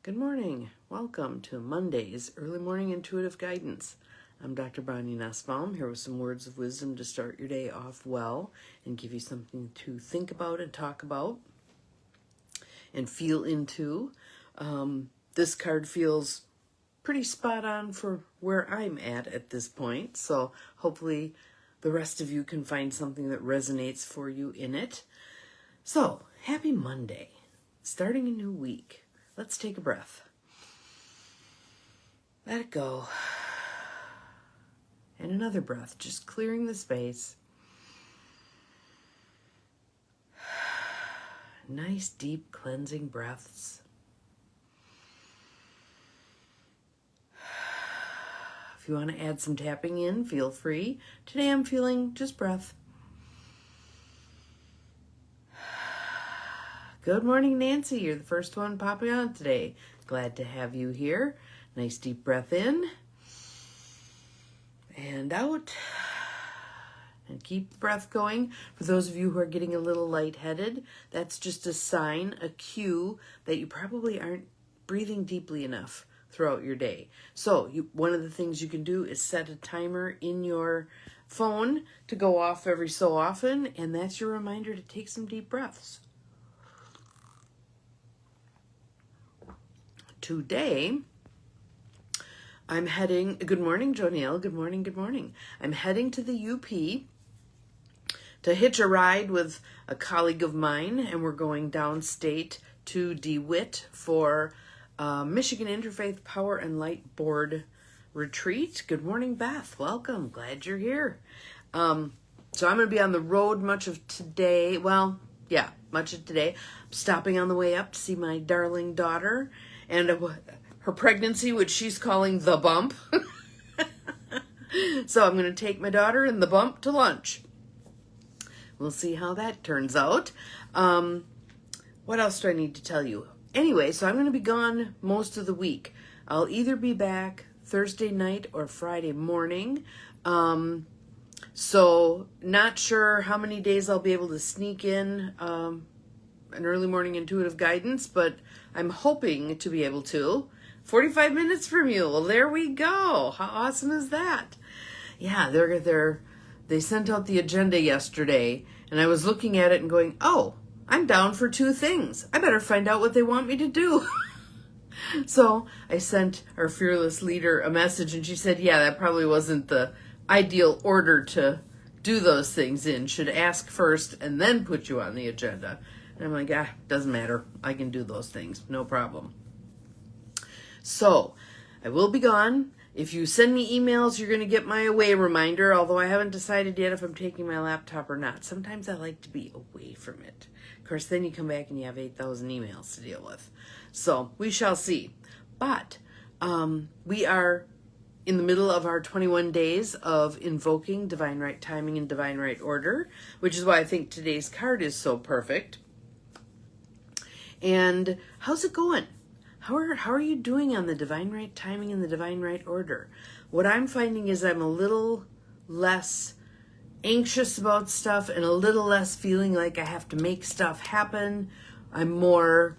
Good morning. Welcome to Monday's Early Morning Intuitive Guidance. I'm Dr. Bonnie Nussbaum, here with some words of wisdom to start your day off well and give you something to think about and talk about and feel into. This card feels pretty spot on for where I'm at this point, so hopefully the rest of you can find something that resonates for you in it. So, happy Monday. Starting a new week. Let's take a breath. Let it go. And another breath, just clearing the space. Nice, deep, cleansing breaths. If you want to add some tapping in, feel free. Today I'm feeling just breath. Good morning, Nancy. You're the first one popping on today. Glad to have you here. Nice deep breath in and out. And keep the breath going. For those of you who are getting a little lightheaded, that's just a sign, a cue that you probably aren't breathing deeply enough throughout your day. So one of the things you can do is set a timer in your phone to go off every so often, and that's your reminder to take some deep breaths. Today, I'm heading, good morning, Jonelle, good morning. I'm heading to the UP to hitch a ride with a colleague of mine, and we're going downstate to DeWitt for Michigan Interfaith Power and Light Board retreat. Good morning, Beth. Welcome. Glad you're here. So I'm going to be on the road much of today. Much of today. I'm stopping on the way up to see my darling daughter and her pregnancy, which she's calling the bump. So I'm going to take my daughter and the bump to lunch. We'll see how that turns out. What else do I need to tell you? Anyway, so I'm going to be gone most of the week. I'll either be back Thursday night or Friday morning. So not sure how many days I'll be able to sneak in an early morning intuitive guidance, but I'm hoping to be able to. 45 minutes from you. Well, there we go. How awesome is that? Yeah, they sent out the agenda yesterday, and I was looking at it and going, oh, I'm down for 2 things. I better find out what they want me to do. So I sent our fearless leader a message, and she said, yeah, that probably wasn't the ideal order to do those things in. Should ask first and then put you on the agenda. And I'm like, doesn't matter. I can do those things. No problem. So I will be gone. If you send me emails, you're going to get my away reminder, although I haven't decided yet if I'm taking my laptop or not. Sometimes I like to be away from it. Of course, then you come back and you have 8,000 emails to deal with. So we shall see. But we are in the middle of our 21 days of invoking divine right timing and divine right order, which is why I think today's card is so perfect. And how's it going? How are you doing on the divine right timing and the divine right order? What I'm finding is I'm a little less anxious about stuff and a little less feeling like I have to make stuff happen. I'm more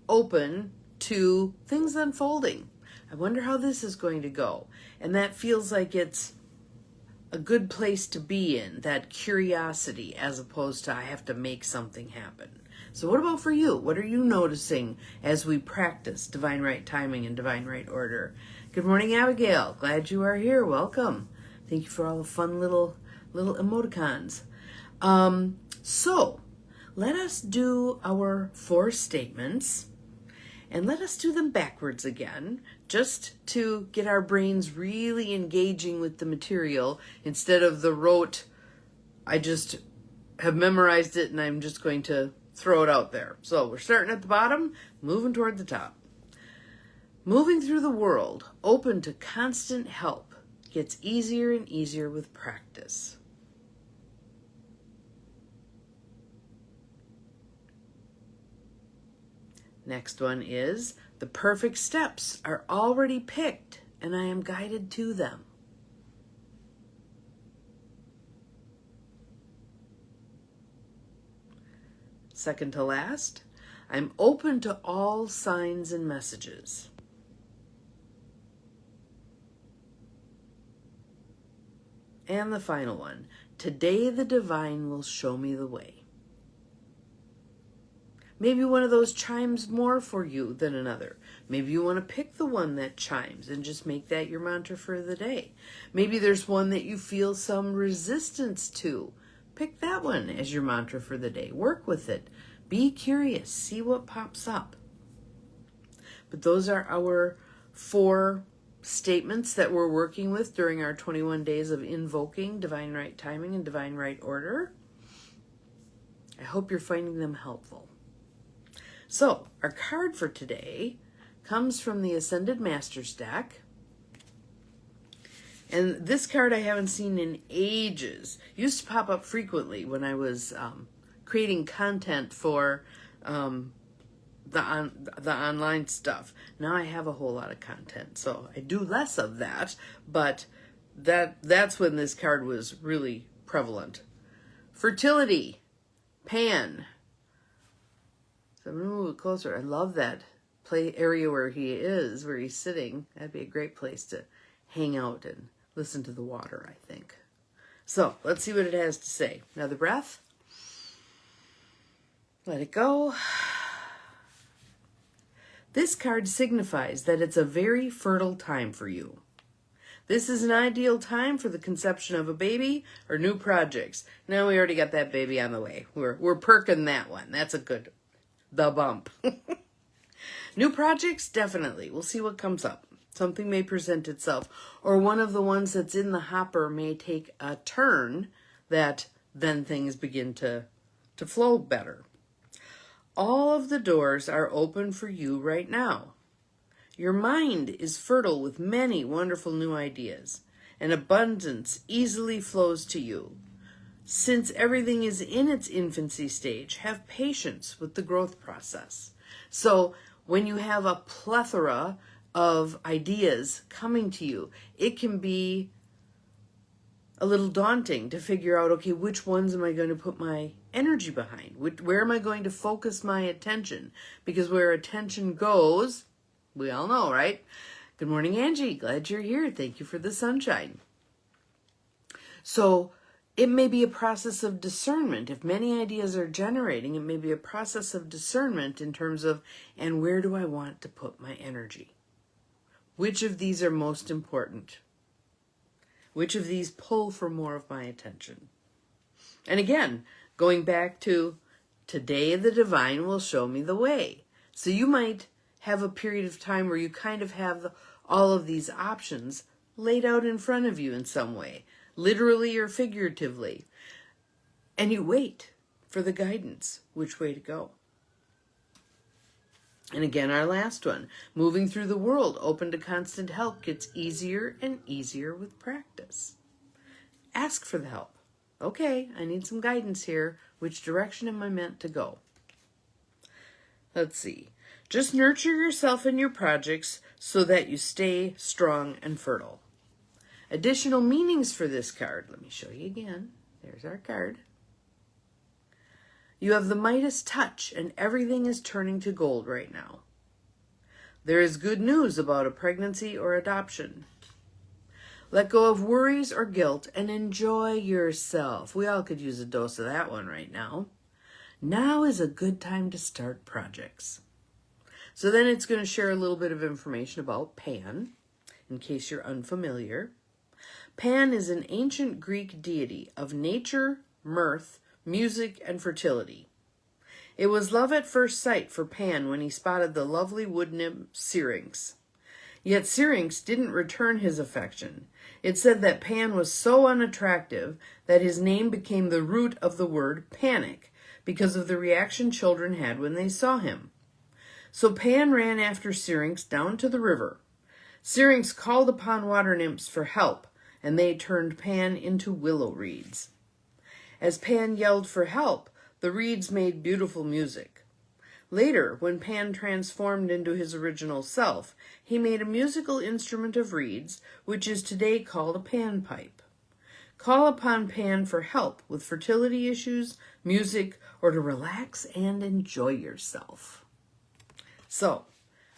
open to things unfolding. I wonder how this is going to go. And that feels like it's a good place to be in, that curiosity, as opposed to I have to make something happen. So what about for you? What are you noticing as we practice divine right timing and divine right order? Good morning, Abigail. Glad you are here. Welcome. Thank you for all the fun little emoticons. So let us do our 4 statements, and let us do them backwards again, just to get our brains really engaging with the material instead of the rote, I just have memorized it and I'm just going to throw it out there. So we're starting at the bottom, moving toward the top. Moving through the world, open to constant help, gets easier and easier with practice. Next one is, the perfect steps are already picked and I am guided to them. Second to last, I'm open to all signs and messages. And the final one, today the divine will show me the way. Maybe one of those chimes more for you than another. Maybe you want to pick the one that chimes and just make that your mantra for the day. Maybe there's one that you feel some resistance to. Pick that one as your mantra for the day. Work with it. Be curious. See what pops up. But those are our 4 statements that we're working with during our 21 days of invoking divine right timing and divine right order. I hope you're finding them helpful. So, our card for today comes from the Ascended Masters deck. And this card I haven't seen in ages. It used to pop up frequently when I was creating content for the online stuff. Now I have a whole lot of content, so I do less of that, but that's when this card was really prevalent. Fertility, Pan. So I'm going to move it closer. I love that play area where he's sitting. That'd be a great place to hang out and listen to the water, I think. So let's see what it has to say. Another breath. Let it go. This card signifies that it's a very fertile time for you. This is an ideal time for the conception of a baby or new projects. Now we already got that baby on the way. We're perking that one. That's a good, the bump. New projects, definitely. We'll see what comes up. Something may present itself, or one of the ones that's in the hopper may take a turn that then things begin to flow better. All of the doors are open for you right now. Your mind is fertile with many wonderful new ideas, and abundance easily flows to you. Since everything is in its infancy stage, have patience with the growth process. So when you have a plethora of ideas coming to you, it can be a little daunting to figure out, okay, which ones am I going to put my energy behind? Where am I going to focus my attention? Because where attention goes, we all know, right? Good morning, Angie. Glad you're here. Thank you for the sunshine. So it may be a process of discernment. If many ideas are generating, it may be a process of discernment in terms of, and where do I want to put my energy? Which of these are most important? Which of these pull for more of my attention? And again, going back to today, the divine will show me the way. So you might have a period of time where you kind of have all of these options laid out in front of you in some way, literally or figuratively. And you wait for the guidance, which way to go. And again, our last one, moving through the world, open to constant help, gets easier and easier with practice. Ask for the help. Okay, I need some guidance here. Which direction am I meant to go? Let's see. Just nurture yourself and your projects so that you stay strong and fertile. Additional meanings for this card. Let me show you again. There's our card. You have the Midas touch, and everything is turning to gold right now. There is good news about a pregnancy or adoption. Let go of worries or guilt and enjoy yourself. We all could use a dose of that one right now. Now is a good time to start projects. So then it's going to share a little bit of information about Pan, in case you're unfamiliar. Pan is an ancient Greek deity of nature, mirth, music, and fertility. It was love at first sight for Pan when he spotted the lovely wood nymph Syrinx. Yet Syrinx didn't return his affection. It said that Pan was so unattractive that his name became the root of the word panic because of the reaction children had when they saw him. So Pan ran after Syrinx down to the river. Syrinx called upon water nymphs for help, and they turned Pan into willow reeds. As Pan yelled for help, the reeds made beautiful music. Later, when Pan transformed into his original self, he made a musical instrument of reeds, which is today called a panpipe. Call upon Pan for help with fertility issues, music, or to relax and enjoy yourself. So,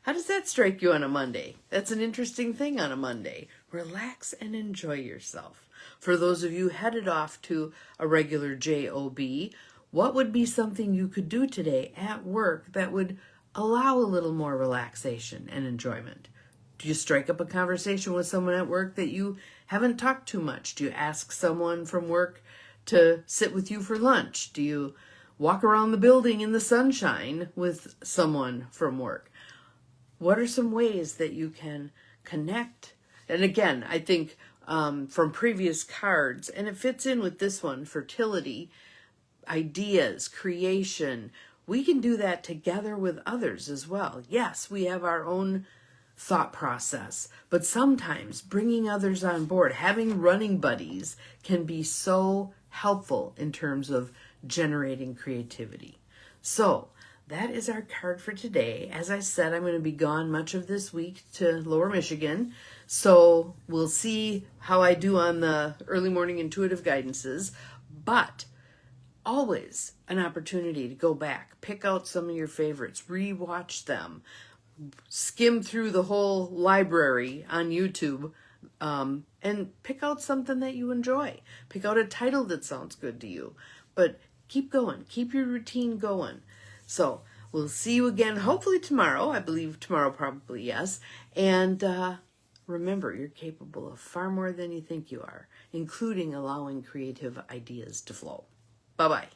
how does that strike you on a Monday? That's an interesting thing on a Monday. Relax and enjoy yourself. For those of you headed off to a regular job, what would be something you could do today at work that would allow a little more relaxation and enjoyment? Do you strike up a conversation with someone at work that you haven't talked too much? Do you ask someone from work to sit with you for lunch? Do you walk around the building in the sunshine with someone from work? What are some ways that you can connect? And again, I think from previous cards, and it fits in with this one, fertility, ideas, creation, we can do that together with others as well. Yes, we have our own thought process, but sometimes bringing others on board, having running buddies, can be so helpful in terms of generating creativity. So that is our card for today. As I said, I'm going to be gone much of this week to Lower Michigan, so we'll see how I do on the early morning intuitive guidances, but always an opportunity to go back, pick out some of your favorites, rewatch them, skim through the whole library on YouTube, and pick out something that you enjoy. Pick out a title that sounds good to you. But keep going. Keep your routine going. So we'll see you again hopefully tomorrow. I believe tomorrow probably, yes. And remember, you're capable of far more than you think you are, including allowing creative ideas to flow. Bye-bye.